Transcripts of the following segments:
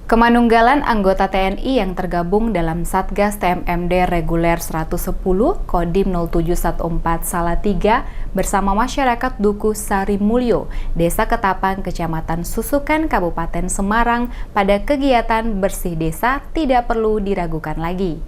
Kemanunggalan anggota TNI yang tergabung dalam Satgas TMMD Reguler 110 Kodim 0714 Salatiga bersama masyarakat Duku Sari Mulyo, Desa Ketapang, Kecamatan Susukan, Kabupaten Semarang pada kegiatan bersih desa tidak perlu diragukan lagi.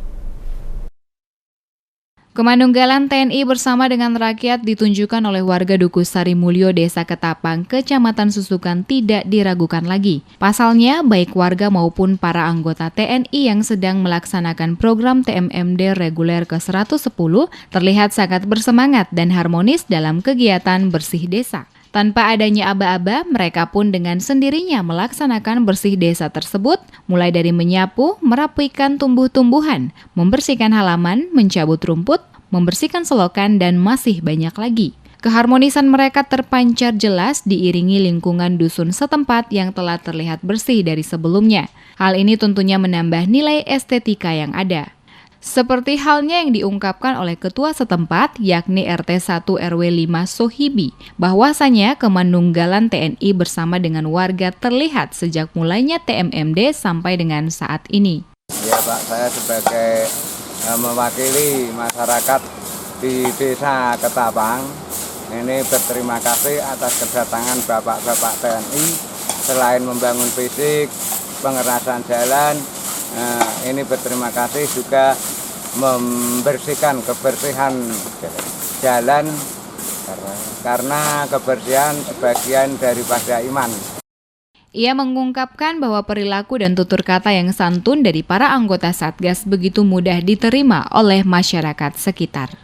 Kemanunggalan TNI bersama dengan rakyat ditunjukkan oleh warga Duku Sari Mulyo, Desa Ketapang, Kecamatan Susukan tidak diragukan lagi. Pasalnya, baik warga maupun para anggota TNI yang sedang melaksanakan program TMMD reguler ke-110 terlihat sangat bersemangat dan harmonis dalam kegiatan bersih desa. Tanpa adanya aba-aba, mereka pun dengan sendirinya melaksanakan bersih desa tersebut, mulai dari menyapu, merapikan tumbuh-tumbuhan, membersihkan halaman, mencabut rumput, membersihkan selokan, dan masih banyak lagi. Keharmonisan mereka terpancar jelas diiringi lingkungan dusun setempat yang telah terlihat bersih dari sebelumnya. Hal ini tentunya menambah nilai estetika yang ada. Seperti halnya yang diungkapkan oleh ketua setempat, yakni RT 1 RW 5 Sohibi, bahwasanya kemanunggalan TNI bersama dengan warga terlihat sejak mulainya TMMD sampai dengan saat ini. Ya Pak, saya sebagai mewakili masyarakat di Desa Ketapang, ini berterima kasih atas kedatangan Bapak-Bapak TNI. Selain membangun fisik, pengerasan jalan, ini berterima kasih juga membersihkan kebersihan jalan karena kebersihan sebagian daripada iman. Ia mengungkapkan bahwa perilaku dan tutur kata yang santun dari para anggota Satgas begitu mudah diterima oleh masyarakat sekitar.